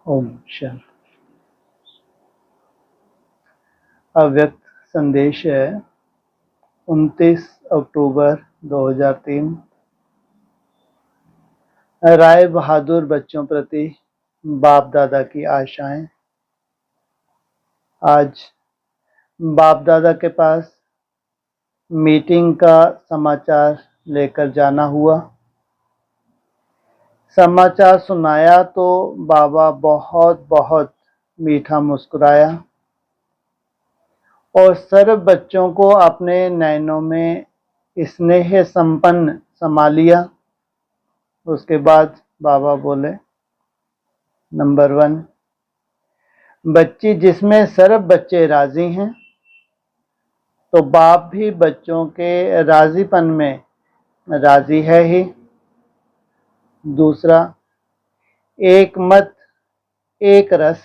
ओम शांति। अव्यक्त संदेश है 29 अक्टूबर 2003। राय बहादुर बच्चों प्रति बाप दादा की आशाएं। आज बाप दादा के पास मीटिंग का समाचार लेकर जाना हुआ। समाचार सुनाया तो बाबा बहुत बहुत मीठा मुस्कुराया और सर्व बच्चों को अपने नयनों में स्नेह संपन्न समा लिया। उसके बाद बाबा बोले, नंबर 1, बच्ची जिसमें सर्व बच्चे राजी हैं तो बाप भी बच्चों के राजीपन में राजी है ही। दूसरा, एक मत एक रस,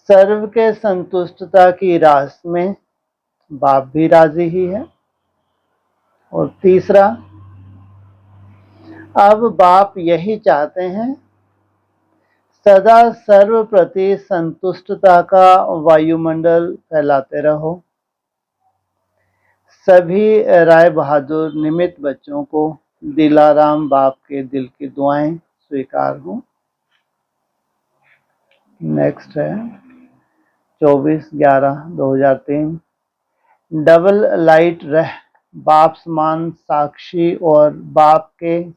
सर्व के संतुष्टता की रास में बाप भी राजी ही है। और तीसरा, अब बाप यही चाहते हैं, सदा सर्व प्रति संतुष्टता का वायुमंडल फैलाते रहो। सभी राय बहादुर निमित्त बच्चों को दिलाराम बाप के दिल की दुआएं स्वीकार हों। नेक्स्ट है 24/11/2003। डबल लाइट रह, बाप समान साक्षी और बाप के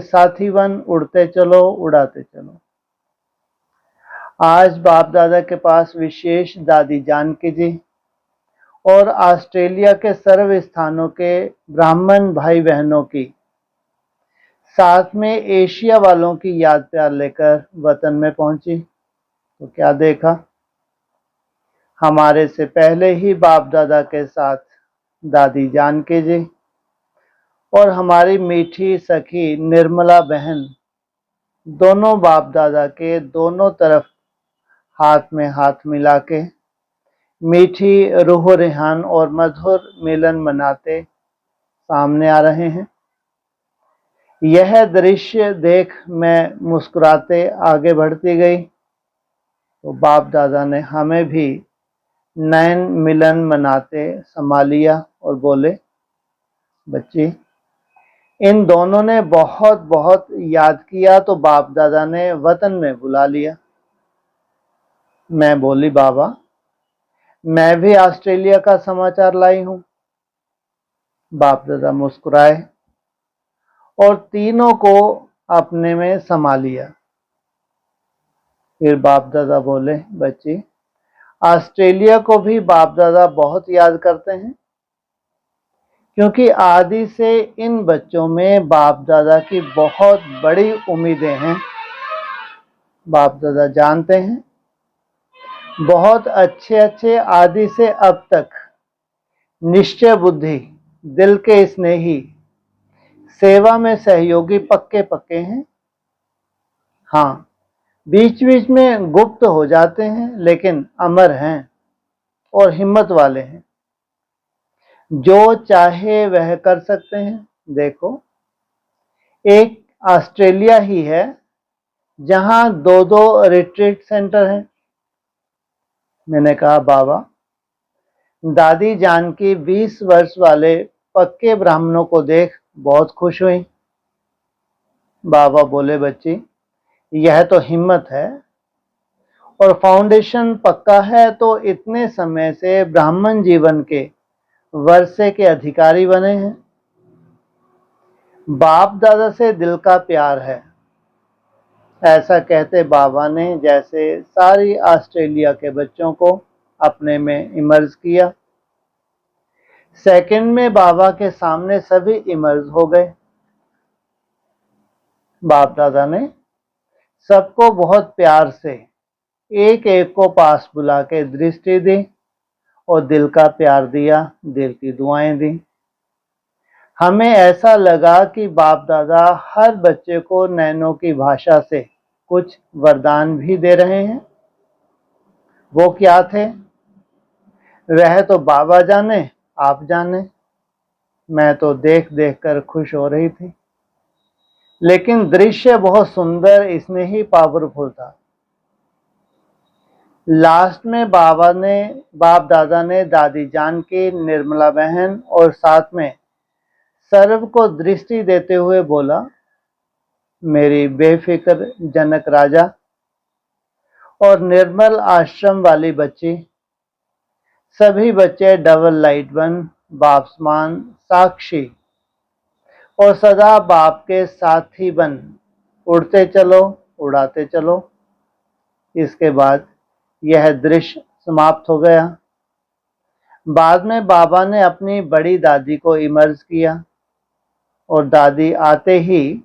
साथी बन उड़ते चलो उड़ाते चलो। आज बाप दादा के पास विशेष दादी जानकी जी और ऑस्ट्रेलिया के सर्व स्थानों के ब्राह्मण भाई बहनों की, साथ में एशिया वालों की याद प्यार लेकर वतन में पहुंची तो क्या देखा, हमारे से पहले ही बाप दादा के साथ दादी जानकी जी और हमारी मीठी सखी निर्मला बहन दोनों बाप दादा के दोनों तरफ हाथ में हाथ मिला के मीठी रूह रेहान और मधुर मिलन मनाते सामने आ रहे हैं। यह दृश्य देख मैं मुस्कुराते आगे बढ़ती गई तो बाप दादा ने हमें भी नयन मिलन मनाते समा लिया और बोले, बच्ची इन दोनों ने बहुत बहुत याद किया तो बाप दादा ने वतन में बुला लिया। मैं बोली, बाबा मैं भी ऑस्ट्रेलिया का समाचार लाई हूं। बाप दादा मुस्कुराए और तीनों को अपने में समा लिया। फिर बाप दादा बोले, बच्ची ऑस्ट्रेलिया को भी बाप दादा बहुत याद करते हैं क्योंकि आदि से इन बच्चों में बाप दादा की बहुत बड़ी उम्मीदें हैं। बाप दादा जानते हैं बहुत अच्छे आदि से अब तक निश्चय बुद्धि, दिल के स्नेही, सेवा में सहयोगी पक्के हैं। हाँ, बीच बीच में गुप्त हो जाते हैं लेकिन अमर हैं और हिम्मत वाले हैं। जो चाहे वह कर सकते हैं। देखो, एक ऑस्ट्रेलिया ही है जहां 2-2 रिट्रीट सेंटर हैं। मैंने कहा, बाबा दादी जानकी 20 वर्ष वाले पक्के ब्राह्मणों को देख बहुत खुश हुई। बाबा बोले, बच्ची यह तो हिम्मत है और फाउंडेशन पक्का है तो इतने समय से ब्राह्मण जीवन के वर्षे के अधिकारी बने हैं। बाप दादा से दिल का प्यार है, ऐसा कहते बाबा ने जैसे सारी ऑस्ट्रेलिया के बच्चों को अपने में इमर्ज किया। सेकंड में बाबा के सामने सभी इमर्ज हो गए। बाप दादा ने सबको बहुत प्यार से एक एक को पास बुला के दृष्टि दी और दिल का प्यार दिया, दिल की दुआएं दी। हमें ऐसा लगा कि बाप दादा हर बच्चे को नैनों की भाषा से कुछ वरदान भी दे रहे हैं। वो क्या थे वह तो बाबा जाने, आप जाने। मैं तो देख देख कर खुश हो रही थी। लेकिन दृश्य बहुत सुंदर, इसमें ही पावरफुल था। लास्ट में बाप दादा ने दादी जान की, निर्मला बहन और साथ में सर्व को दृष्टि देते हुए बोला, मेरी बेफिक्र जनक राजा और निर्मल आश्रम वाली बच्ची, सभी बच्चे डबल लाइट बन, बाप समान साक्षी और सदा बाप के साथी बन उड़ते चलो, उड़ाते चलो। इसके बाद यह दृश्य समाप्त हो गया। बाद में बाबा ने अपनी बड़ी दादी को इमर्ज किया और दादी आते ही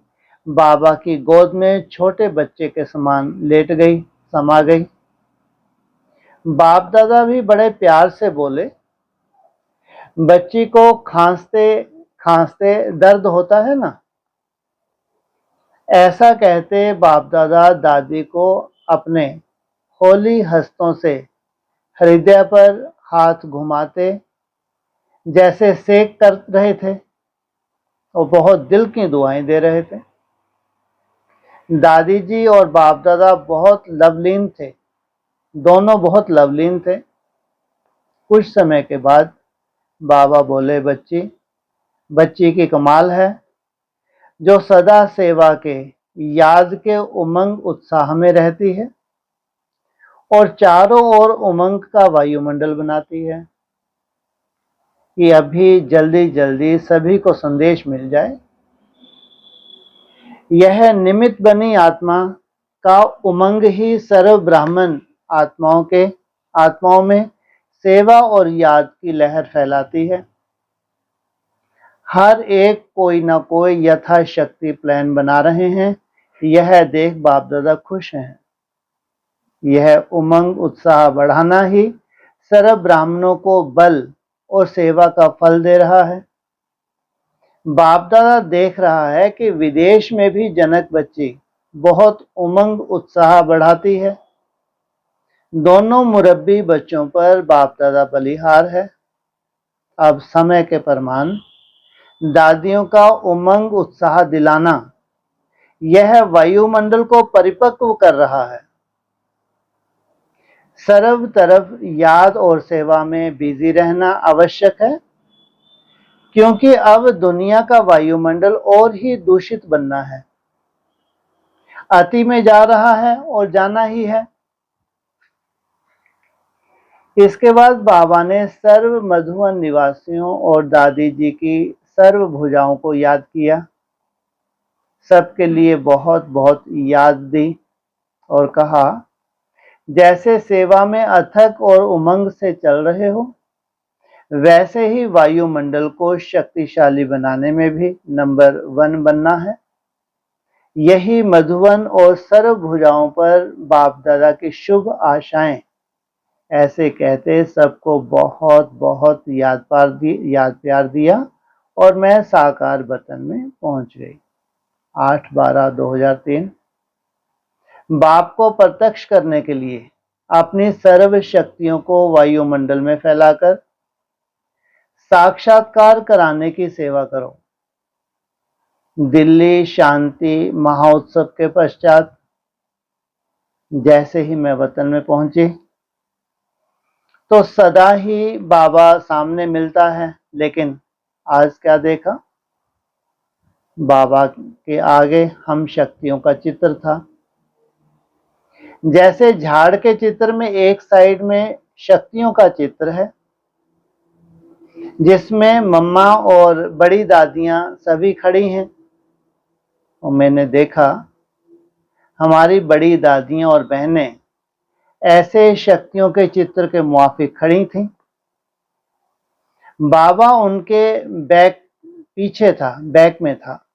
बाबा की गोद में छोटे बच्चे के समान लेट गई, समा गई। बाप दादा भी बड़े प्यार से बोले, बच्ची को खांसते खांसते दर्द होता है ना। ऐसा कहते बाप दादा दादी को अपने होली हस्तों से हृदय पर हाथ घुमाते जैसे सेक कर रहे थे और बहुत दिल की दुआएं दे रहे थे। दादी जी और बाप दादा बहुत लवलीन थे, दोनों बहुत लवलीन थे। कुछ समय के बाद बाबा बोले, बच्ची की कमाल है, जो सदा सेवा के याद के उमंग उत्साह में रहती है और चारों ओर उमंग का वायुमंडल बनाती है कि अभी जल्दी जल्दी सभी को संदेश मिल जाए। यह निमित्त बनी आत्मा का उमंग ही सर्व ब्राह्मण आत्माओं में सेवा और याद की लहर फैलाती है। हर एक कोई ना कोई यथाशक्ति प्लान बना रहे हैं, यह देख बाप दादा खुश हैं। यह उमंग उत्साह बढ़ाना ही सर्व ब्राह्मणों को बल और सेवा का फल दे रहा है। बाप दादा देख रहा है कि विदेश में भी जनक बच्ची बहुत उमंग उत्साह बढ़ाती है। दोनों मुरब्बी बच्चों पर बाप दादा बलिहार है। अब समय के प्रमाण दादियों का उमंग उत्साह दिलाना यह वायुमंडल को परिपक्व कर रहा है। सर्व तरफ याद और सेवा में बिजी रहना आवश्यक है, क्योंकि अब दुनिया का वायुमंडल और ही दूषित बनना है, अति में जा रहा है और जाना ही है। इसके बाद बाबा ने सर्व मधुवन निवासियों और दादी जी की सर्व भुजाओं को याद किया, सबके लिए बहुत बहुत याद दी और कहा, जैसे सेवा में अथक और उमंग से चल रहे हो, वैसे ही वायुमंडल को शक्तिशाली बनाने में भी नंबर 1 बनना है। यही मधुवन और सर्व भुजाओं पर बाप दादा की शुभ आशाएं। ऐसे कहते सबको बहुत बहुत याद प्यार दिया और मैं साकार वतन में पहुंच गई। 8/12/2003। बाप को प्रत्यक्ष करने के लिए अपनी सर्व शक्तियों को वायुमंडल में फैलाकर साक्षात्कार कराने की सेवा करो। दिल्ली शांति महोत्सव के पश्चात जैसे ही मैं वतन में पहुंची तो सदा ही बाबा सामने मिलता है, लेकिन आज क्या देखा, बाबा के आगे हम शक्तियों का चित्र था। जैसे झाड़ के चित्र में एक साइड में शक्तियों का चित्र है, जिसमें मम्मा और बड़ी दादियां सभी खड़ी हैं, और मैंने देखा हमारी बड़ी दादियां और बहनें ऐसे शक्तियों के चित्र के मुआफिक खड़ी थीं। बाबा उनके बैक में था।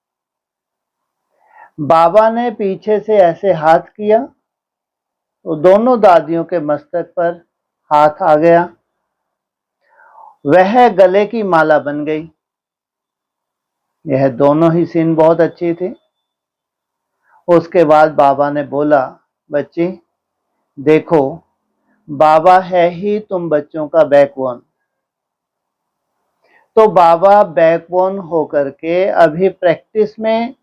बाबा ने पीछे से ऐसे हाथ किया तो दोनों दादियों के मस्तक पर हाथ आ गया, वह गले की माला बन गई। यह दोनों ही सीन बहुत अच्छी थी। उसके बाद बाबा ने बोला, बच्ची देखो, बाबा है ही तुम बच्चों का बैकबोन। तो बाबा बैकबोन होकर के अभी प्रैक्टिस में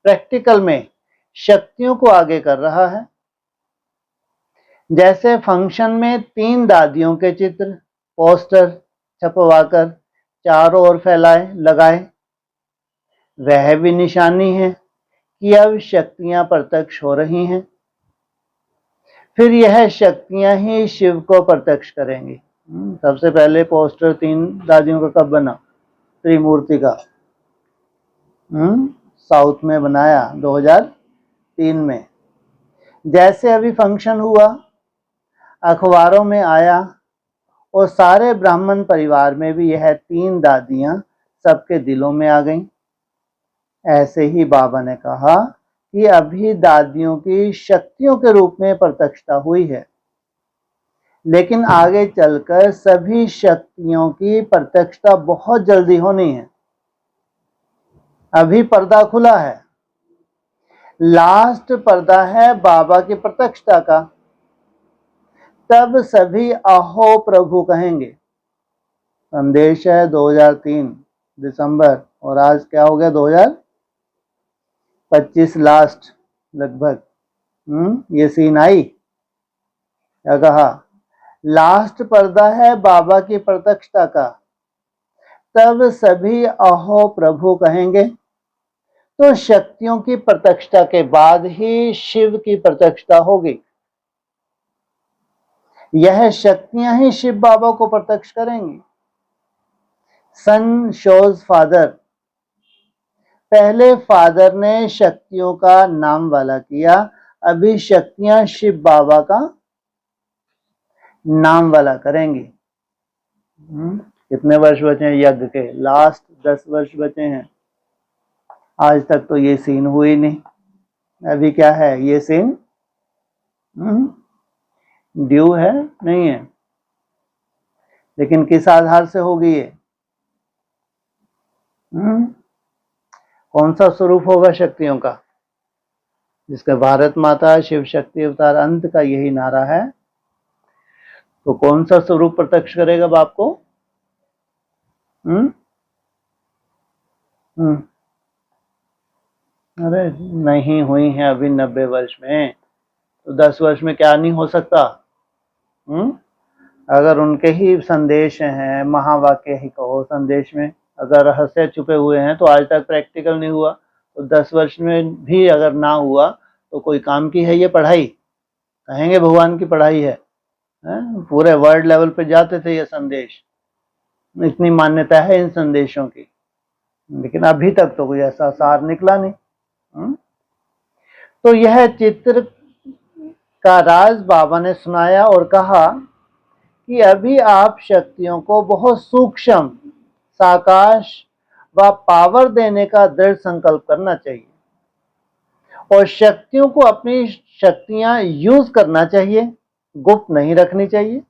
प्रैक्टिकल में शक्तियों को आगे कर रहा है। जैसे फंक्शन में 3 दादियों के चित्र पोस्टर छपवाकर चारों ओर लगाए, वह भी निशानी है कि अब शक्तियां प्रत्यक्ष हो रही हैं। फिर यह शक्तियां ही शिव को प्रत्यक्ष करेंगी। सबसे पहले पोस्टर 3 दादियों का कब बना? त्रिमूर्ति का साउथ में बनाया 2003 में। जैसे अभी फंक्शन हुआ, अखबारों में आया और सारे ब्राह्मण परिवार में भी यह 3 दादियां सबके दिलों में आ गईं। ऐसे ही बाबा ने कहा कि अभी दादियों की शक्तियों के रूप में प्रत्यक्षता हुई है, लेकिन आगे चलकर सभी शक्तियों की प्रत्यक्षता बहुत जल्दी होनी है। अभी पर्दा खुला है, लास्ट पर्दा है बाबा की प्रत्यक्षता का। तब सभी अहो प्रभु कहेंगे। संदेश है 2003 दिसंबर और आज क्या हो गया 2025 लास्ट लगभग। ये सीन आई, क्या कहा? लास्ट पर्दा है बाबा की प्रत्यक्षता का, तब सभी अहो प्रभु कहेंगे। तो शक्तियों की प्रत्यक्षता के बाद ही शिव की प्रत्यक्षता होगी। यह शक्तियां ही शिव बाबा को प्रत्यक्ष करेंगी। सन शोज फादर, पहले फादर ने शक्तियों का नाम वाला किया, अभी शक्तियां शिव बाबा का नाम वाला करेंगी। कितने वर्ष बचे हैं यज्ञ के? लास्ट 10 वर्ष बचे हैं। आज तक तो ये सीन हुई नहीं। अभी क्या है ये सीन? ड्यू है नहीं है, लेकिन किस आधार से होगी ये? कौन सा स्वरूप होगा शक्तियों का? जिसका भारत माता शिव शक्ति अवतार अंत का यही नारा है, तो कौन सा स्वरूप प्रत्यक्ष करेगा बाप को? अरे नहीं हुई है अभी 90 वर्ष में, तो 10 वर्ष में क्या नहीं हो सकता? अगर उनके ही संदेश हैं, महावाक्य ही कहो, संदेश में अगर रहस्य छुपे हुए हैं तो आज तक प्रैक्टिकल नहीं हुआ, तो 10 वर्ष में भी अगर ना हुआ तो कोई काम की है ये पढ़ाई? कहेंगे भगवान की पढ़ाई है। पूरे वर्ल्ड लेवल पे जाते थे ये संदेश, इतनी मान्यता है इन संदेशों की, लेकिन अभी तक तो कोई ऐसा सार निकला नहीं। तो यह चित्र का राज बाबा ने सुनाया और कहा कि अभी आप शक्तियों को बहुत सूक्ष्म साकाश व पावर देने का दृढ़ संकल्प करना चाहिए और शक्तियों को अपनी शक्तियां यूज करना चाहिए, गुप्त नहीं रखनी चाहिए।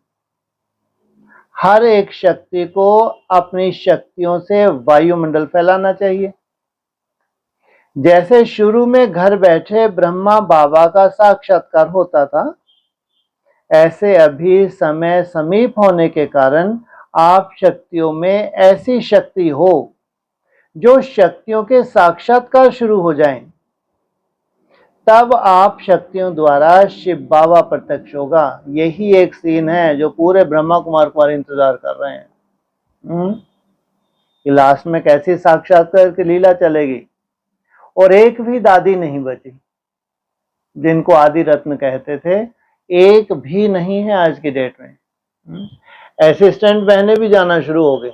हर एक शक्ति को अपनी शक्तियों से वायुमंडल फैलाना चाहिए। जैसे शुरू में घर बैठे ब्रह्मा बाबा का साक्षात्कार होता था, ऐसे अभी समय समीप होने के कारण आप शक्तियों में ऐसी शक्ति हो जो शक्तियों के साक्षात्कार शुरू हो जाएं, तब आप शक्तियों द्वारा शिव बाबा प्रत्यक्ष होगा। यही एक सीन है जो पूरे ब्रह्मा कुमार इंतजार कर रहे हैं कि लास्ट में कैसी साक्षात्कार की लीला चलेगी। और एक भी दादी नहीं बची जिनको आदि रत्न कहते थे, एक भी नहीं है आज की डेट में। असिस्टेंट बहनें भी जाना शुरू हो गए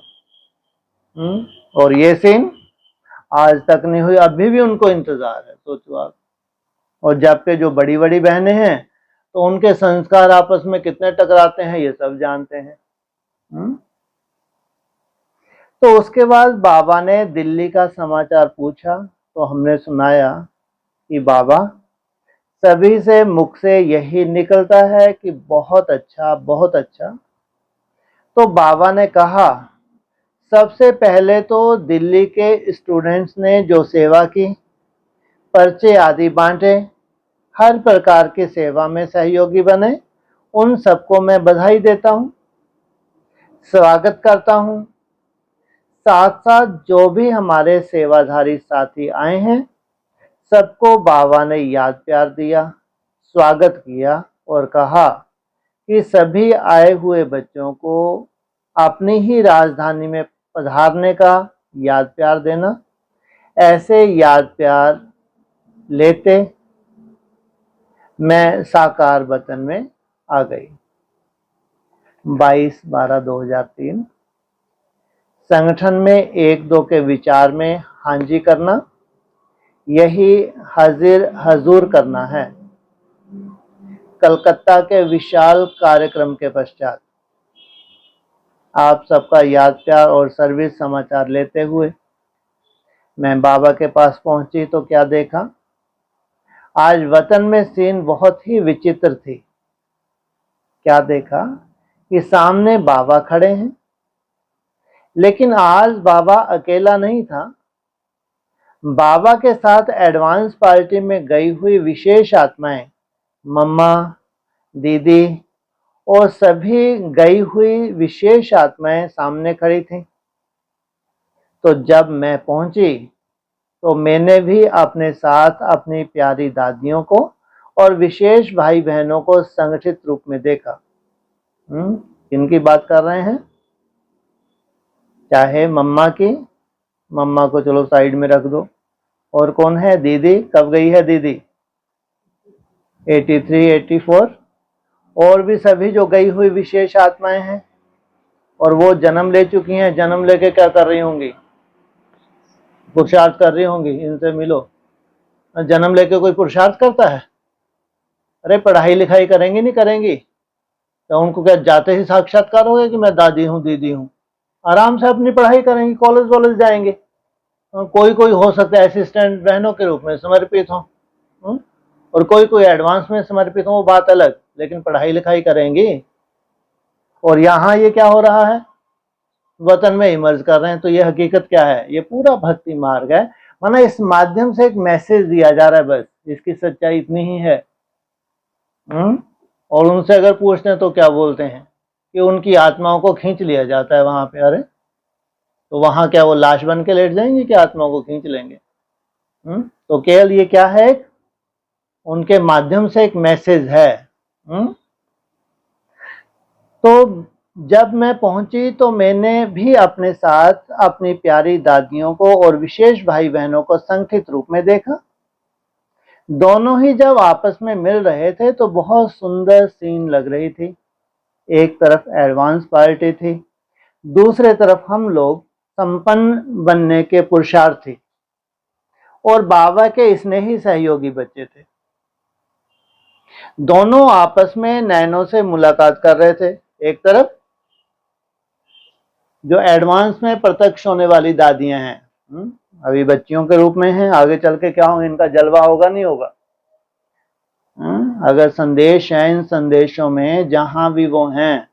और ये सीन आज तक नहीं हुई, अभी भी उनको इंतजार है, सोचो आप। और जबकि जो बड़ी बड़ी बहनें हैं तो उनके संस्कार आपस में कितने टकराते हैं ये सब जानते हैं। तो उसके बाद बाबा ने दिल्ली का समाचार पूछा तो हमने सुनाया कि बाबा सभी से मुख से यही निकलता है कि बहुत अच्छा बहुत अच्छा। तो बाबा ने कहा सबसे पहले तो दिल्ली के स्टूडेंट्स ने जो सेवा की, पर्चे आदि बांटे, हर प्रकार की सेवा में सहयोगी बने, उन सबको मैं बधाई देता हूँ, स्वागत करता हूँ। साथ साथ जो भी हमारे सेवाधारी साथी आए हैं सबको बाबा ने याद प्यार दिया, स्वागत किया और कहा कि सभी आए हुए बच्चों को अपनी ही राजधानी में पधारने का याद प्यार देना। ऐसे याद प्यार लेते मैं साकार वतन में आ गई। 22/12/2003। संगठन में एक दो के विचार में हाँ जी करना, यही हाजिर हजूर करना है। कलकत्ता के विशाल कार्यक्रम के पश्चात आप सबका याद प्यार और सर्विस समाचार लेते हुए मैं बाबा के पास पहुंची तो क्या देखा। आज वतन में सीन बहुत ही विचित्र थी। क्या देखा कि सामने बाबा खड़े हैं, लेकिन आज बाबा अकेला नहीं था। बाबा के साथ एडवांस पार्टी में गई हुई विशेष आत्माएं, मम्मा, दीदी और सभी गई हुई विशेष आत्माएं सामने खड़ी थीं। तो जब मैं पहुंची तो मैंने भी अपने साथ अपनी प्यारी दादियों को और विशेष भाई बहनों को संगठित रूप में देखा। किनकी बात कर रहे हैं? चाहे मम्मा की, मम्मा को चलो साइड में रख दो। और कौन है? दीदी। कब गई है दीदी? 83, 84। और भी सभी जो गई हुई विशेष आत्माएं हैं, और वो जन्म ले चुकी हैं। जन्म लेके क्या कर रही होंगी? पुरुषार्थ कर रही होंगी। इनसे मिलो। जन्म लेके कोई पुरुषार्थ करता है? अरे पढ़ाई लिखाई करेंगी नहीं करेंगी तो उनको क्या जाते ही साक्षात्कार हो गया कि मैं दादी हूँ, दीदी हूँ? आराम से अपनी पढ़ाई करेंगी, कॉलेज वॉलेज जाएंगे। कोई कोई हो सकता है असिस्टेंट बहनों के रूप में समर्पित हो, और कोई कोई एडवांस में समर्पित हो, वो बात अलग, लेकिन पढ़ाई लिखाई करेंगी। और यहाँ ये क्या हो रहा है? वतन में इमर्ज कर रहे हैं। तो ये हकीकत क्या है? ये पूरा भक्ति मार्ग है। माना इस माध्यम से एक मैसेज दिया जा रहा है, बस इसकी सच्चाई इतनी ही है। और उनसे अगर पूछते हैं तो क्या बोलते हैं कि उनकी आत्माओं को खींच लिया जाता है वहां पे। अरे तो वहां क्या वो लाश बन के लेट जाएंगे कि आत्माओं को खींच लेंगे? तो केवल ये क्या है? उनके माध्यम से एक मैसेज है। तो जब मैं पहुंची तो मैंने भी अपने साथ अपनी प्यारी दादियों को और विशेष भाई बहनों को संगठित रूप में देखा। दोनों ही जब आपस में मिल रहे थे तो बहुत सुंदर सीन लग रही थी। एक तरफ एडवांस पार्टी थी, दूसरे तरफ हम लोग संपन्न बनने के पुरुषार्थी और बाबा के स्नेही सहयोगी बच्चे थे। दोनों आपस में नैनों से मुलाकात कर रहे थे। एक तरफ जो एडवांस में प्रत्यक्ष होने वाली दादियां हैं, अभी बच्चियों के रूप में हैं, आगे चल के क्या होगा? इनका जलवा होगा नहीं होगा? अगर संदेश है, इन संदेशों में जहां भी वो हैं,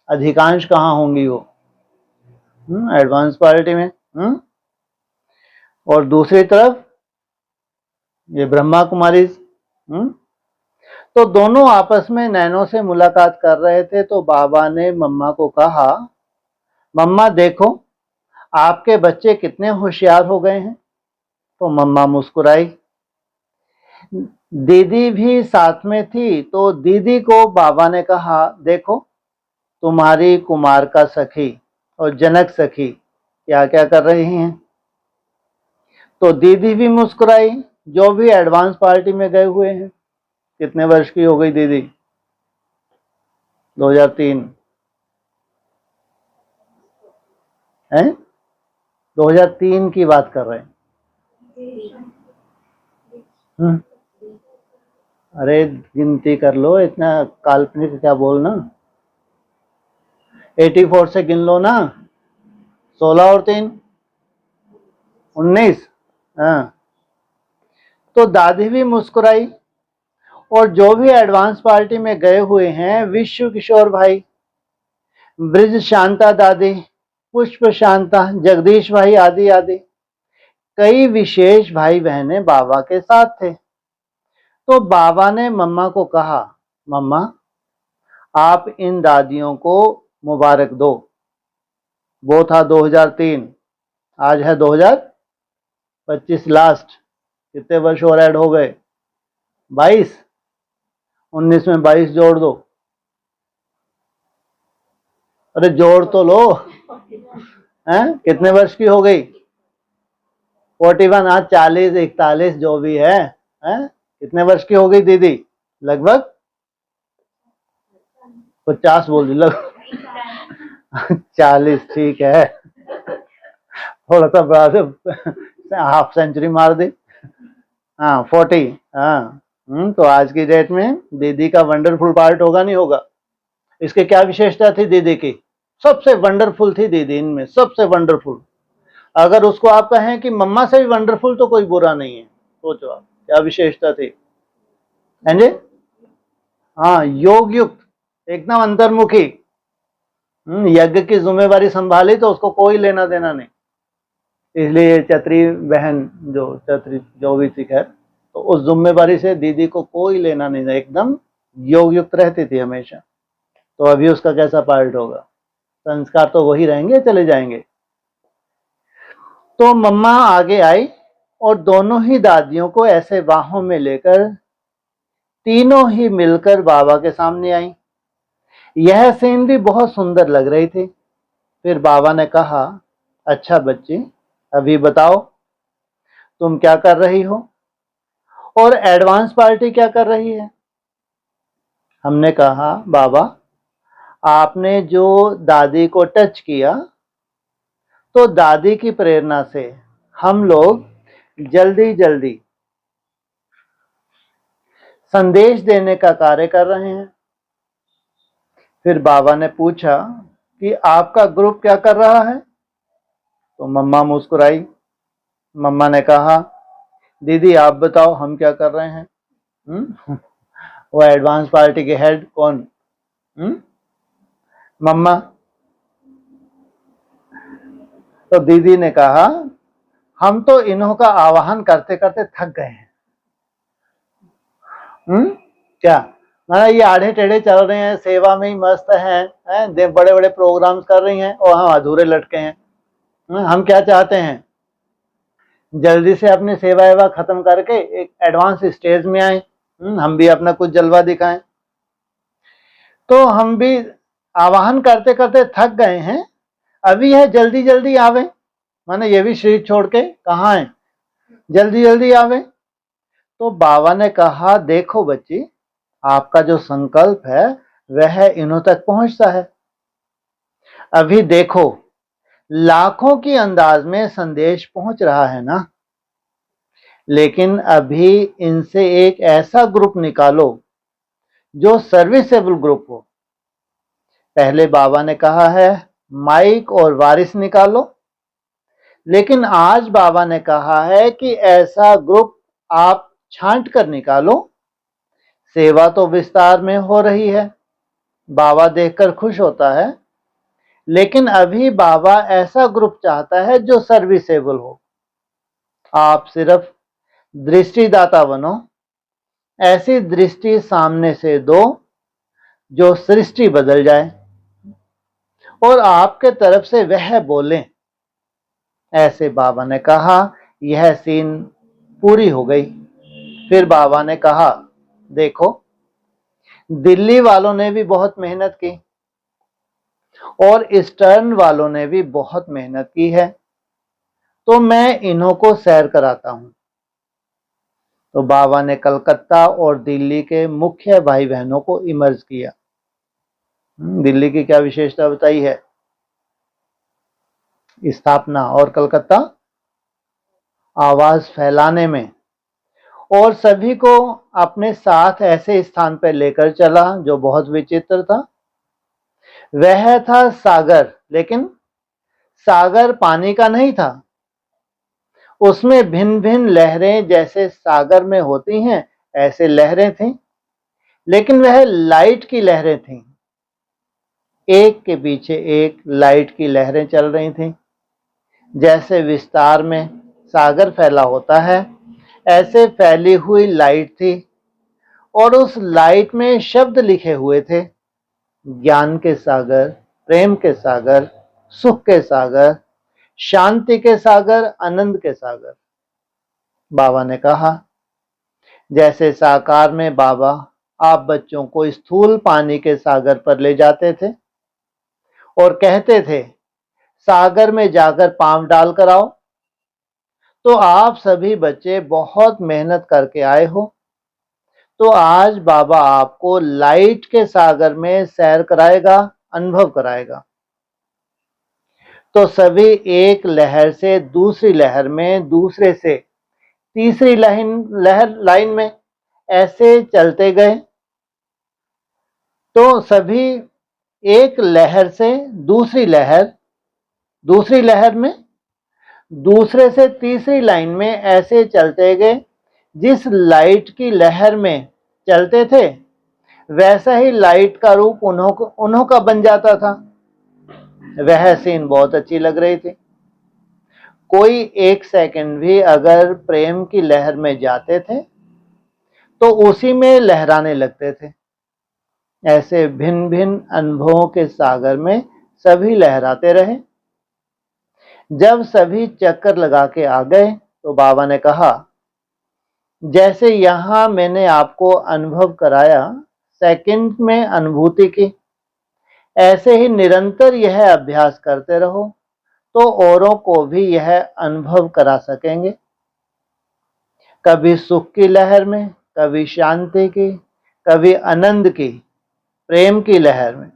अधिकांश कहाँ होंगी? वो एडवांस पार्टी में। और दूसरी तरफ ये ब्रह्मा कुमारी। तो दोनों आपस में नैनों से मुलाकात कर रहे थे। तो बाबा ने मम्मा को कहा, मम्मा देखो आपके बच्चे कितने होशियार हो गए हैं। तो मम्मा मुस्कुराई। दीदी भी साथ में थी। तो दीदी को बाबा ने कहा, देखो तुम्हारी कुमार का सखी और जनक सखी क्या क्या कर रही हैं। तो दीदी भी मुस्कुराई, जो भी एडवांस पार्टी में गए हुए हैं। कितने वर्ष की हो गई दीदी? 2003 है? 2003 की बात कर रहे हैं। अरे गिनती कर लो, इतना काल्पनिक क्या बोलना। 84 से गिन लो ना। 16 और 3 19। हाँ। तो दादी भी मुस्कुराई, और जो भी एडवांस पार्टी में गए हुए हैं, विश्व किशोर भाई, ब्रिज शांता दादी, पुष्प शांता, जगदीश भाई आदि आदि कई विशेष भाई बहनें बाबा के साथ थे। तो बाबा ने मम्मा को कहा, मम्मा आप इन दादियों को मुबारक दो। वो था 2003, आज है 2025 लास्ट। कितने वर्ष और ऐड हो गए? 22। 19 में 22 जोड़ दो। अरे जोड़ तो लो। हैं? कितने वर्ष की हो गई? 41। आज 40, 41 जो भी है, हैं? कितने वर्ष की हो गई दीदी? लगभग 50 बोल दी, लगभग 40। ठीक है, थोड़ा सा बड़ा से हाफ सेंचुरी मार दी। हाँ 40। हाँ तो आज की डेट में दीदी का वंडरफुल पार्ट होगा नहीं होगा? इसके क्या विशेषता थी दीदी की? सबसे वंडरफुल थी दीदी इनमें, सबसे वंडरफुल। अगर उसको आप कहें कि मम्मा से भी वंडरफुल तो कोई बुरा नहीं है। सोचो आप क्या विशेषता थी। हैं जी? हाँ, योग युक्त, एकदम अंतर्मुखी। यज्ञ की जिम्मेवारी संभाली तो उसको कोई लेना देना नहीं। इसलिए चतरी बहन जो भी थी, खैर, तो उस जिम्मेवारी से दीदी को कोई लेना नहीं था, एकदम योग युक्त रहती थी हमेशा। तो अभी उसका कैसा पार्ट होगा? संस्कार तो वही रहेंगे, चले जाएंगे। तो मम्मा आगे आई और दोनों ही दादियों को ऐसे बाहों में लेकर तीनों ही मिलकर बाबा के सामने आई। यह सीन भी बहुत सुंदर लग रही थी। फिर बाबा ने कहा, अच्छा बच्ची, अभी बताओ तुम क्या कर रही हो और एडवांस पार्टी क्या कर रही है? हमने कहा, बाबा आपने जो दादी को टच किया, तो दादी की प्रेरणा से हम लोग जल्दी जल्दी संदेश देने का कार्य कर रहे हैं। फिर बाबा ने पूछा कि आपका ग्रुप क्या कर रहा है? तो मम्मा मुस्कुराई। मम्मा ने कहा, दीदी आप बताओ हम क्या कर रहे हैं? वो एडवांस पार्टी के हेड कौन? मम्मा। तो दीदी ने कहा, हम तो इन्हों का आवाहन करते करते थक गए हैं। क्या मतलब ये आड़े टेढ़े चल रहे हैं, सेवा में ही मस्त हैं, बड़े बड़े प्रोग्राम्स कर रही हैं और हम अधूरे लटके हैं। हम क्या चाहते हैं? जल्दी से अपनी सेवा एवा खत्म करके एक एडवांस स्टेज में आए, हम भी अपना कुछ जलवा दिखाएं। तो हम भी आवाहन करते करते थक गए हैं, अभी यह जल्दी जल्दी आवे, माने ये भी शरीर छोड़ के कहाँ है, जल्दी जल्दी आवे। तो बाबा ने कहा, देखो बच्ची, आपका जो संकल्प है वह इन्हों तक पहुंचता है। अभी देखो लाखों की अंदाज में संदेश पहुंच रहा है ना, लेकिन अभी इनसे एक ऐसा ग्रुप निकालो जो सर्विसेबल ग्रुप हो। पहले बाबा ने कहा है माइक और वारिस निकालो, लेकिन आज बाबा ने कहा है कि ऐसा ग्रुप आप छांट कर निकालो। सेवा तो विस्तार में हो रही है, बाबा देखकर खुश होता है, लेकिन अभी बाबा ऐसा ग्रुप चाहता है जो सर्विसेबल हो। आप सिर्फ दृष्टिदाता बनो, ऐसी दृष्टि सामने से दो जो सृष्टि बदल जाए और आपके तरफ से वह बोलें। ऐसे बाबा ने कहा। यह सीन पूरी हो गई। फिर बाबा ने कहा, देखो दिल्ली वालों ने भी बहुत मेहनत की और ईस्टर्न वालों ने भी बहुत मेहनत की है, तो मैं इन्हों को सैर कराता हूं। तो बाबा ने कलकत्ता और दिल्ली के मुख्य भाई बहनों को इमर्ज किया। दिल्ली की क्या विशेषता बताई है? स्थापना, और कलकत्ता आवाज फैलाने में, और सभी को अपने साथ ऐसे स्थान पर लेकर चला जो बहुत विचित्र था। वह था सागर, लेकिन सागर पानी का नहीं था, उसमें भिन्न भिन्न लहरें जैसे सागर में होती हैं ऐसे लहरें थीं, लेकिन वह लाइट की लहरें थीं। एक के पीछे एक लाइट की लहरें चल रही थीं। जैसे विस्तार में सागर फैला होता है, ऐसे फैली हुई लाइट थी और उस लाइट में शब्द लिखे हुए थे, ज्ञान के सागर, प्रेम के सागर, सुख के सागर, शांति के सागर, आनंद के सागर। बाबा ने कहा, जैसे साकार में बाबा आप बच्चों को स्थूल पानी के सागर पर ले जाते थे और कहते थे सागर में जाकर पांव डाल कर आओ, तो आप सभी बच्चे बहुत मेहनत करके आए हो। तो आज बाबा आपको लाइट के सागर में सैर कराएगा, अनुभव कराएगा। तो सभी एक लहर से दूसरी लहर में, दूसरे से तीसरी लाइन में ऐसे चलते गए। तो सभी एक लहर से दूसरी लहर, दूसरी लहर में, दूसरे से तीसरी लाइन में ऐसे चलते गए। जिस लाइट की लहर में चलते थे वैसा ही लाइट का रूप उन्हों का बन जाता था। वह सीन बहुत अच्छी लग रही थी। कोई एक सेकंड भी अगर प्रेम की लहर में जाते थे तो उसी में लहराने लगते थे। ऐसे भिन्न भिन्न अनुभवों के सागर में सभी लहराते रहे। जब सभी चक्कर लगा के आ गए तो बाबा ने कहा, जैसे यहां मैंने आपको अनुभव कराया, सेकंड में अनुभूति की, ऐसे ही निरंतर यह अभ्यास करते रहो तो औरों को भी यह अनुभव करा सकेंगे। कभी सुख की लहर में, कभी शांति की, कभी आनंद की, प्रेम की लहर में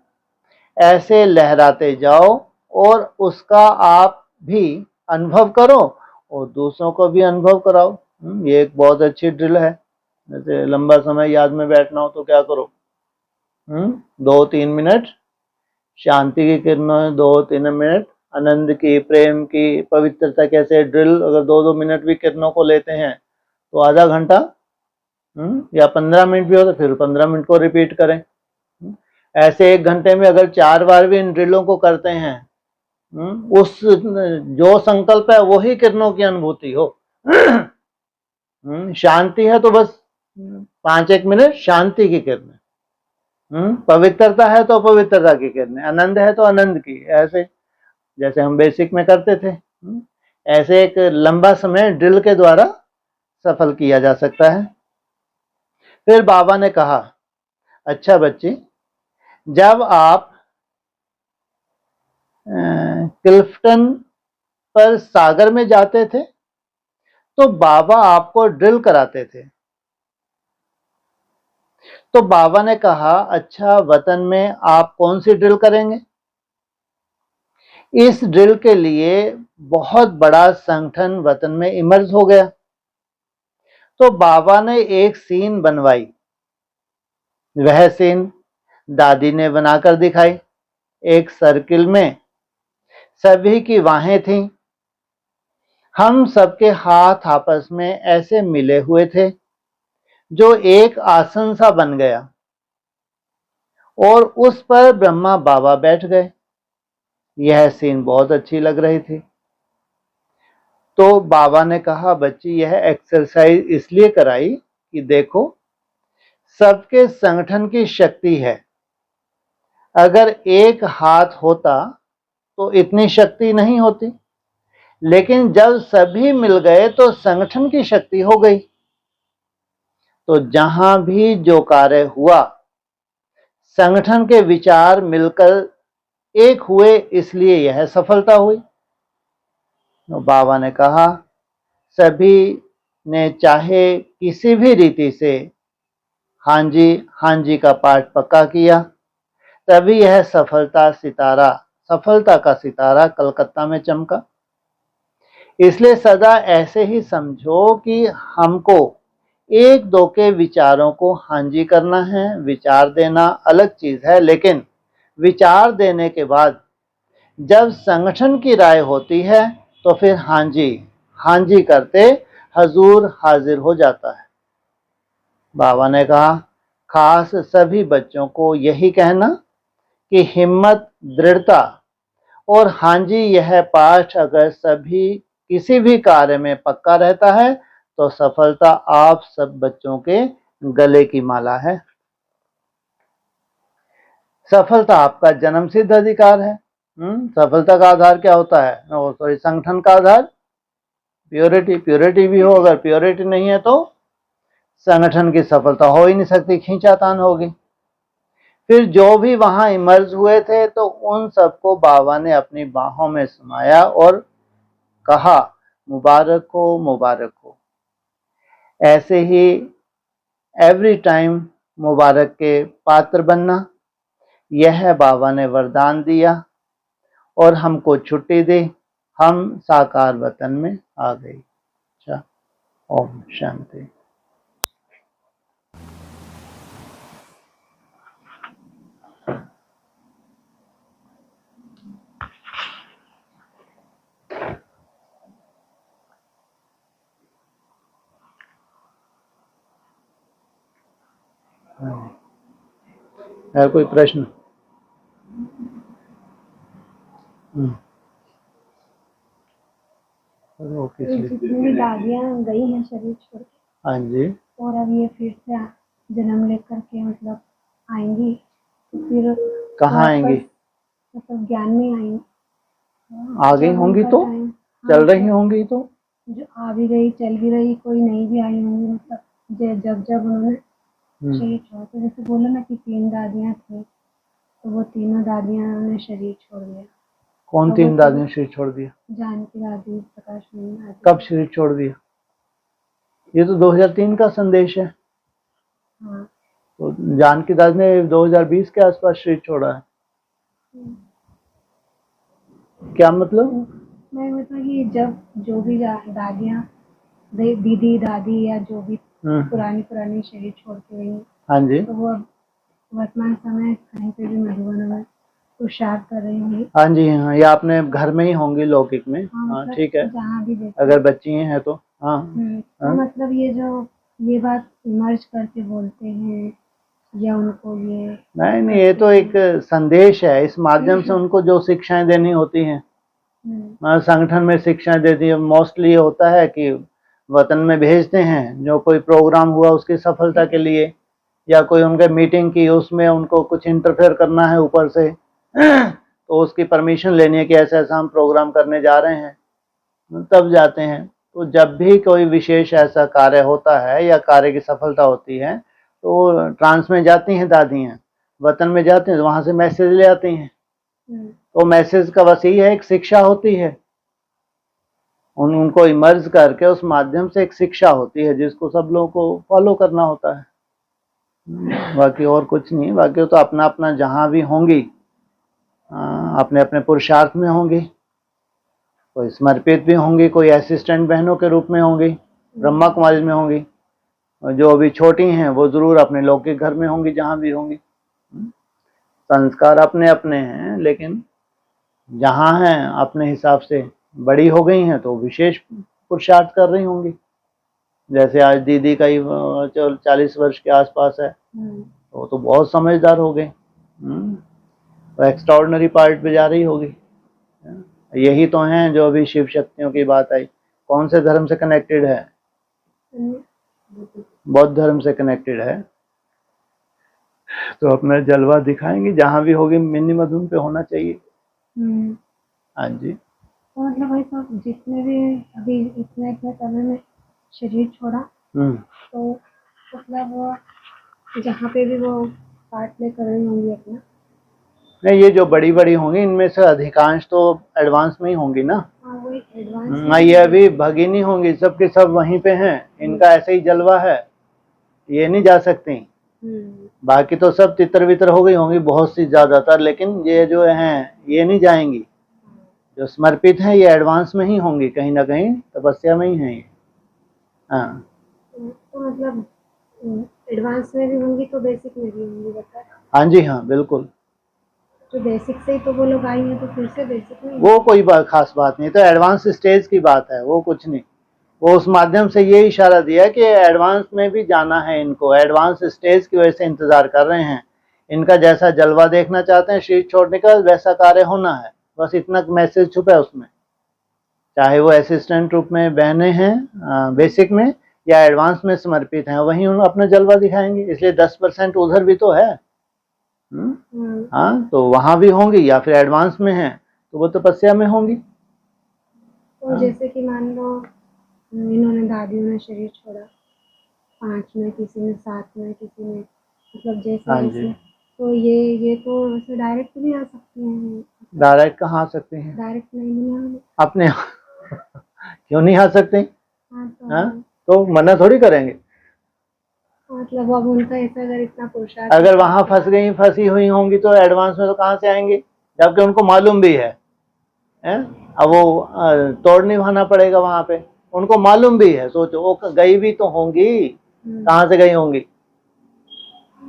ऐसे लहराते जाओ और उसका आप भी अनुभव करो और दूसरों को भी अनुभव कराओ। ये एक बहुत अच्छी ड्रिल है। जैसे लंबा समय याद में बैठना हो तो क्या करो, 2-3 मिनट शांति की किरणों, 2-3 मिनट आनंद की, प्रेम की, पवित्रता, कैसे ड्रिल अगर 2-2 मिनट भी किरणों को लेते हैं तो आधा घंटा या 15 मिनट भी हो तो फिर 15 मिनट को रिपीट करें। ऐसे 1 घंटे में अगर 4 बार भी इन ड्रिलों को करते हैं, उस जो संकल्प है वही किरणों की अनुभूति हो। शांति है तो बस 5-1 मिनट शांति की किरणें, पवित्रता है तो पवित्रता की किरणें, आनंद है तो आनंद की, ऐसे जैसे हम बेसिक में करते थे। ऐसे एक लंबा समय ड्रिल के द्वारा सफल किया जा सकता है। फिर बाबा ने कहा, अच्छा बच्चे, जब आप क्लिफ्टन पर सागर में जाते थे तो बाबा आपको ड्रिल कराते थे। तो बाबा ने कहा, अच्छा वतन में आप कौन सी ड्रिल करेंगे? इस ड्रिल के लिए बहुत बड़ा संगठन वतन में इमर्ज हो गया। तो बाबा ने एक सीन बनवाई। वह सीन दादी ने बनाकर दिखाई। एक सर्किल में सभी की बाहें थीं। हम सबके हाथ आपस में ऐसे मिले हुए थे जो एक आसन सा बन गया और उस पर ब्रह्मा बाबा बैठ गए। यह सीन बहुत अच्छी लग रही थी। तो बाबा ने कहा, बच्ची यह एक्सरसाइज इसलिए कराई कि देखो सबके संगठन की शक्ति है। अगर एक हाथ होता तो इतनी शक्ति नहीं होती, लेकिन जब सभी मिल गए तो संगठन की शक्ति हो गई। तो जहां भी जो कार्य हुआ संगठन के विचार मिलकर एक हुए, इसलिए यह सफलता हुई। तो बाबा ने कहा, सभी ने चाहे किसी भी रीति से हाँ जी का पाठ पक्का किया, तभी यह सफलता का सितारा कलकत्ता में चमका। इसलिए सदा ऐसे ही समझो कि हमको एक दो के विचारों को हाँ जी करना है। विचार देना अलग चीज है, लेकिन विचार देने के बाद जब संगठन की राय होती है तो फिर हाँ जी करते हजूर हाजिर हो जाता है। बाबा ने कहा, खास सभी बच्चों को यही कहना कि हिम्मत, दृढ़ता और हाँ जी यह पाठ अगर सभी किसी भी कार्य में पक्का रहता है तो सफलता आप सब बच्चों के गले की माला है। सफलता आपका जन्मसिद्ध अधिकार है। सफलता का आधार क्या होता है? सॉरी, संगठन का आधार प्योरिटी भी हो, अगर प्योरिटी नहीं है तो संगठन की सफलता हो ही नहीं सकती, खींचातान होगी। फिर जो भी वहां इमर्ज हुए थे तो उन सबको बाबा ने अपनी बाहों में समाया और कहा मुबारक हो, मुबारक हो। ऐसे ही एवरी टाइम मुबारक के पात्र बनना, यह बाबा ने वरदान दिया और हमको छुट्टी दी, हम साकार वतन में आ गई। अच्छा, ओम शांति। है कोई प्रश्न? जितनी भी दादियाँ गई हैं शरीर छोड़ के, हाँ जी, और अब ये फिर से जन्म लेकर के मतलब आएंगी, तो फिर कहाँ आएंगी? मतलब ज्ञान में आएंगी, आ गई होंगी तो चल रही होंगी तो जो आ भी गई, चल भी रही, कोई नहीं भी आई होंगी, मतलब जब जब उन्होंने शरीर छोड़ा। तो जैसे बोला ना कि 3 दादियाँ थी, तो वो तीनों दादियाँ ने शरीर छोड़ दिया। कौन 3 दादियों शरीर छोड़ दिया? जानकी दादी, प्रकाश मणि। कब शरीर छोड़ दिया? ये तो 2003 का संदेश है। हाँ। तो जानकी दादी ने 2020 के आसपास शरीर छोड़ा है। क्या मतलब? मैं मतलब कि जब जो भी दादियाँ, दीदी दादी या जो भी पुरानी शरीर छोड़ के गई, हाँ जी, तो वो वर्तमान समय कहीं पे भी मधुबन में पुरुषार्थ कर रही होंगी। हाँ जी, हाँ, या अपने घर में ही होंगी लौकिक में। हाँ ठीक है, जहाँ भी अगर बच्ची हैं तो हाँ। तो मतलब ये बात इमर्ज करके बोलते हैं या उनको ये नहीं, ये तो एक संदेश है। इस माध्यम से उनको जो शिक्षाएं देनी होती हैं, संगठन में शिक्षाएं देती है। मोस्टली ये होता है कि वतन में भेजते हैं, जो कोई प्रोग्राम हुआ उसकी सफलता के लिए, या कोई उनके मीटिंग की, उसमें उनको कुछ इंटरफेयर करना है ऊपर से तो उसकी परमिशन लेनी है कि ऐसा ऐसा हम प्रोग्राम करने जा रहे हैं, तब जाते हैं। तो जब भी कोई विशेष ऐसा कार्य होता है या कार्य की सफलता होती है तो ट्रांस में जाती हैं दादियाँ, वतन में जाती हैं, तो वहाँ से मैसेज ले आती हैं। तो मैसेज का बस यही है, एक शिक्षा होती है, उनको इमर्ज करके उस माध्यम से एक शिक्षा होती है जिसको सब लोगों को फॉलो करना होता है। बाकी और कुछ नहीं। बाकी तो अपना अपना जहाँ भी होंगी अपने अपने पुरुषार्थ में होंगी, कोई समर्पित भी होंगी, कोई असिस्टेंट बहनों के रूप में होंगी, ब्रह्मा कुमारी में होंगी, और जो अभी छोटी हैं वो जरूर अपने लौकिक घर में होंगी जहाँ भी होंगी। संस्कार अपने अपने हैं, लेकिन जहाँ हैं अपने हिसाब से बड़ी हो गई हैं तो विशेष पुरुषार्थ कर रही होंगी। जैसे आज दीदी का ही 40 वर्ष के आसपास है, तो बहुत समझदार हो गए, तो एक्स्ट्राऑर्डिनरी पार्ट पे जा रही होगी। यही तो हैं जो अभी शिव शक्तियों की बात आई। कौन से धर्म से कनेक्टेड है? बौद्ध धर्म से कनेक्टेड है। तो अपना जलवा दिखाएंगे, जहाँ भी होगी मिनी मधुन पे होना चाहिए। हाँ जी, तो मतलब भाई साहब जितने भी अभी इतने समय में शरीर छोड़ा, तो मतलब जहाँ पे भी वो पार्ट प्ले कर रही होंगी अपना, नहीं, ये जो बड़ी बड़ी होंगी इनमें से अधिकांश तो एडवांस में ही होंगी ना। वो एडवांस ये अभी भगिनी होंगी, सबके सब वहीं पे हैं, इनका ऐसे ही जलवा है, ये नहीं जा सकती। बाकी तो सब तितर बितर हो गई होंगी बहुत सी ज्यादातर, लेकिन ये जो हैं ये नहीं जाएंगी। जो समर्पित हैं ये एडवांस में ही होंगी, कहीं ना कहीं तपस्या में ही हैं ये। हाँ, तो मतलब एडवांस में भी होंगी तो बेसिक में भी होंगी, बता। हाँ जी, हाँ बिल्कुल। तो बेसिक से ही तो वो लोग आई हैं, तो फिर से बेसिक में वो कोई खास बात नहीं, तो एडवांस स्टेज की बात है, वो कुछ नहीं। वो उस माध्यम से ये इशारा दिया कि एडवांस में भी जाना है इनको, एडवांस स्टेज की वजह से इंतजार कर रहे हैं। इनका जैसा जलवा देखना चाहते हैं शरीर छोड़ने का, वैसा कार्य होना है, बस इतना मैसेज छुपा है उसमें। चाहे वो असिस्टेंट रूप में बहने हैं बेसिक में, या एडवांस में समर्पित हैं, वहीं उन्हें अपना जलवा दिखाएंगे। इसलिए 10% उधर भी तो है। हाँ, तो वहां भी होंगी, या फिर एडवांस में है तो वो तपस्या में होंगी। तो जैसे कि मान लो इन्होंने दादियों ने शरीर छोड़ा 5 में, किसी ने 7 में, किसी ने मतलब जैसे हाँ जी। जैसे। तो ये तो वैसे डायरेक्ट नहीं आ सकती हैं, डायरेक्ट कहाँ आ सकते हैं डायरेक्ट नहीं मिला अपने क्यों नहीं आ सकते? हाँ हाँ, तो तो मना थोड़ी करेंगे। मतलब अब उनका ऐसा अगर इतना पुरुषार्थ अगर वहां फंसी हुई होंगी तो एडवांस में तो कहाँ से आएंगी, जबकि उनको मालूम भी है, हैं? अब वो तोड़ निभाना पड़ेगा वहां पे, उनको मालूम भी है। सोचो वो गई भी तो होंगी, कहाँ से गई होंगी?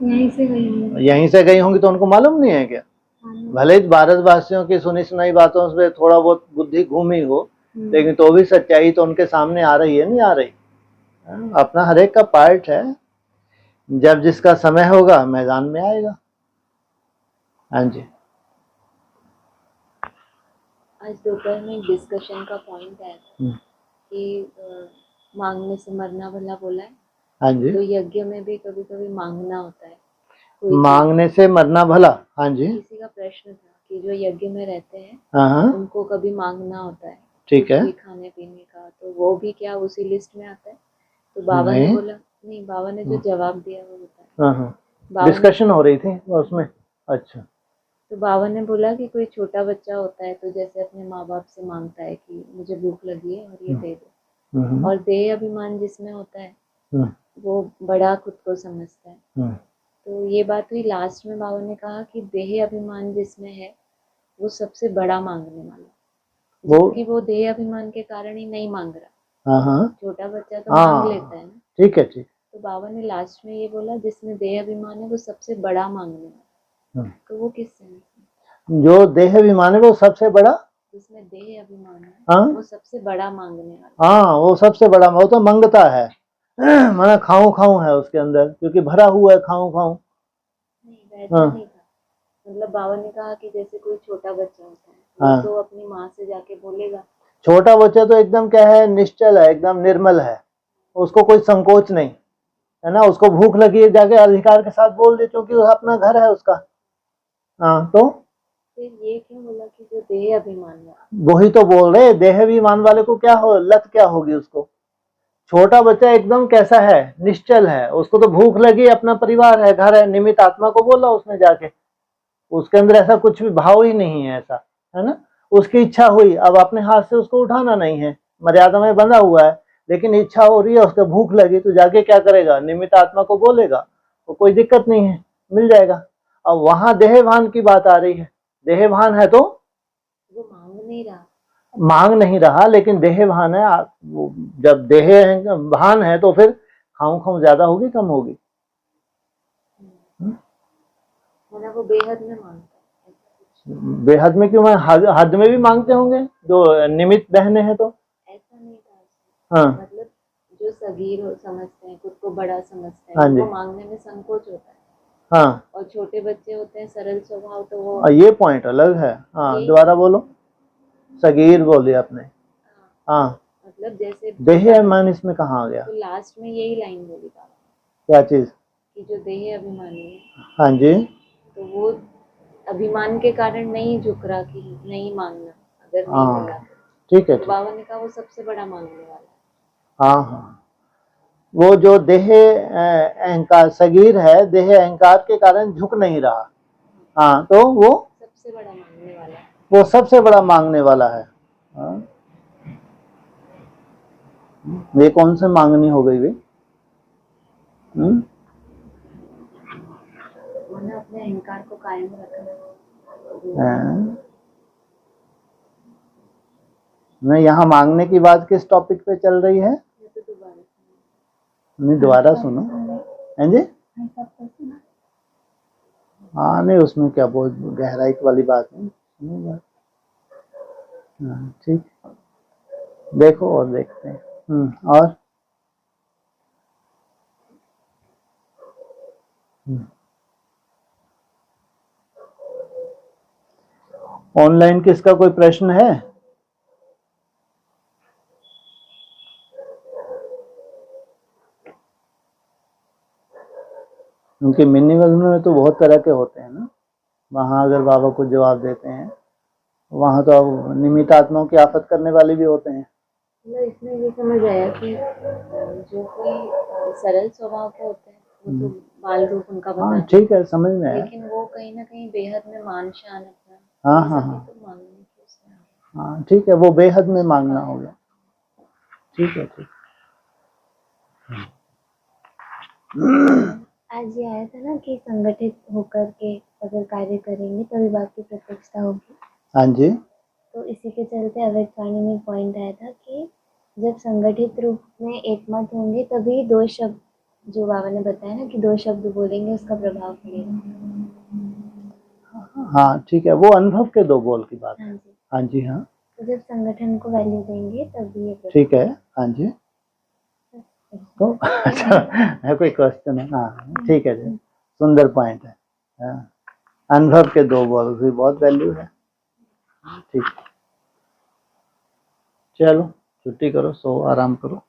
यहीं से गई होंगी। यहीं से गई होंगी, तो उनको मालूम नहीं है क्या? भले ही भारतवासियों की सुनी सुनाई बातों से थोड़ा बहुत बुद्धि घूमी हो, लेकिन तो भी सच्चाई तो उनके सामने आ रही है, नहीं आ रही? अपना हर एक का पार्ट है, जब जिसका समय होगा मैदान में आएगा। हाँ जी। आज दोपहर में एक डिस्कशन का पॉइंट आया था कि मांगने से मरना भला बोला है। हाँ जी। तो यज्ञ में भी कभी कभी मांगना होता है, मांगने से मरना भला। हाँ जी। किसी का प्रश्न था कि जो यज्ञ में रहते हैं हाँ, उनको कभी मांगना होता है, ठीक है, खाने पीने का, तो वो भी क्या उसी लिस्ट में आता है? तो बाबा ने बोला नहीं, बाबा ने जो जवाब दिया वो बताया। डिस्कशन हो रही थी उसमें। अच्छा। तो बाबा ने बोला कि कोई छोटा बच्चा होता है तो जैसे अपने माँ बाप से मांगता है कि मुझे भूख लगी है और ये दे दो, और देह अभिमान जिसमें होता है वो बड़ा खुद को समझता है। तो ये बात हुई लास्ट में। बाबा ने कहा कि देह अभिमान जिसमें है वो सबसे बड़ा मांगने वाला, जबकि वो देह अभिमान के कारण ही नहीं मांग रहा। छोटा बच्चा तो मांग लेता है ना। ठीक है, ठीक। तो बाबा ने लास्ट में ये बोला जिसमें देह अभिमान है वो सबसे बड़ा मांगने वाला। तो वो किस सेंस में? जो देह अभिमान है वो सबसे बड़ा, जिसमें देह अभिमान है हाँ, वो सबसे बड़ा मांगने वाला। हाँ, वो सबसे बड़ा, वो तो मंगता है माना खाऊं खाऊं है उसके अंदर, क्योंकि भरा हुआ है खाऊं खाऊं। नहीं, वैसा नहीं था। मतलब बाबा ने कहा कि जैसे कोई छोटा बच्चा होता है वो तो अपनी माँ से जाके बोलेगा। छोटा बच्चा तो एकदम क्या है, निश्चल है, एकदम निर्मल है, उसको कोई संकोच नहीं है ना। उसको भूख लगी है, जाके अधिकार के साथ बोल दे, क्योंकि वो अपना घर है उसका। हाँ, तो फिर ये क्यों बोला कि जो देह अभिमान है? वही तो बोल रहे, देह अभिमान वाले को क्या हो, लत क्या होगी उसको? छोटा बच्चा एकदम कैसा है, निश्चल है, उसको तो भूख लगी, अपना परिवार है, घर है, निमित आत्मा को बोला उसने जाके, उसके अंदर ऐसा कुछ भी भाव ही नहीं है, ऐसा है ना। उसकी इच्छा हुई, अब अपने हाथ से उसको उठाना नहीं है, मर्यादा में बंधा हुआ है, लेकिन इच्छा हो रही है, उसको भूख लगी, तो जाके क्या करेगा, निमित आत्मा को बोलेगा, तो कोई दिक्कत नहीं है, मिल जाएगा। अब वहां देहभान की बात आ रही है, देहभान है तो वो मांग नहीं रहा, लेकिन देह भान है। जब देह भान है तो फिर खाऊं खाऊं ज्यादा होगी कम होगी? वो बेहद में मांगता है। बेहद में क्यों, हद में भी मांगते होंगे जो निमित्त बहने हैं तो। ऐसा नहीं था। हाँ, मतलब जो सगीर समझते हैं, खुद को बड़ा समझते हाँ हैं, जी, उनको मांगने में संकोच होता है। हाँ, और छोटे बच्चे होते हैं सरल स्वभाव, तो वो ये पॉइंट अलग है। हाँ, दोबारा बोलो, सगीर बोलिए आपने। हाँ, मतलब जैसे देह अभिमान इसमें कहाँ आ गया? तो लास्ट में यही लाइन बोली बाबा, क्या चीज? कि जो देह अभिमानी है, हाँ जी, तो वो अभिमान के कारण नहीं झुक रहा कि नहीं मांगना, अगर नहीं मिला ठीक है, तो बाबा ने कहा वो सबसे बड़ा मांगने वाला है। हाँ, हाँ, वो जो देह अहंकार सगीर है, देह अहंकार के कारण झुक नहीं रहा, हाँ, तो वो सबसे बड़ा मांगने वाला है। वो सबसे बड़ा मांगने वाला है। हाँ? ये कौन से मांगनी हो गई भाई? उन्हें अपने अहंकार को कायम रखना। नहीं, यहाँ मांगने की बात किस टॉपिक पे चल रही है? नहीं, दोबारा सुनो। हैं जी? हाँ, नहीं, उसमें क्या बहुत गहराई वाली बात है। हाँ, ठीक, देखो और देखते हैं। और ऑनलाइन किसका कोई प्रश्न है? क्योंकि मिनिमल में तो बहुत तरह के होते हैं ना, वहाँ अगर बाबा कुछ जवाब देते हैं, वहाँ तो अब निमित्त आत्माओं की आफत करने वाले भी होते हैं। मतलब इसमें ये समझ आया कि जो कोई सरल स्वभाव के होते हैं वो तो बाल रूप उनका हाँ बता ठीक है, समझ में आया। लेकिन वो कहीं ना कहीं बेहद में मान शान अपना हाँ ये हाँ सब भी हाँ तो मांगने की उसमें आ गया। हाँ ठीक है, वो बेहद में मांगना होगा। ठीक है ठीक। आज ये आया था ना कि संगठित होकर के अगर कार्य करेंगे तभी बाकी प्रत्यक्षता होगी। हाँ जी। तो इसी के चलते अवैध वाणी में पॉइंट आया था कि जब संगठित रूप में एकमत होंगे तभी दो शब्द, जो बाबा ने बताया ना कि दो शब्द बोलेंगे उसका प्रभाव पड़ेगा। हाँ ठीक है, वो अनुभव के दो बोल की बात है। हाँ जी, हाँ जी हाँ तो जब संगठन को वैल्यू देंगे तभी ये ठीक है। हाँ जी, तो अच्छा है कोई क्वेश्चन है? हाँ ठीक है जी, सुंदर पॉइंट है। हाँ, अनुभव के दो बोल की बहुत वैल्यू है। ठीक, चलो छुट्टी करो, सो आराम करो।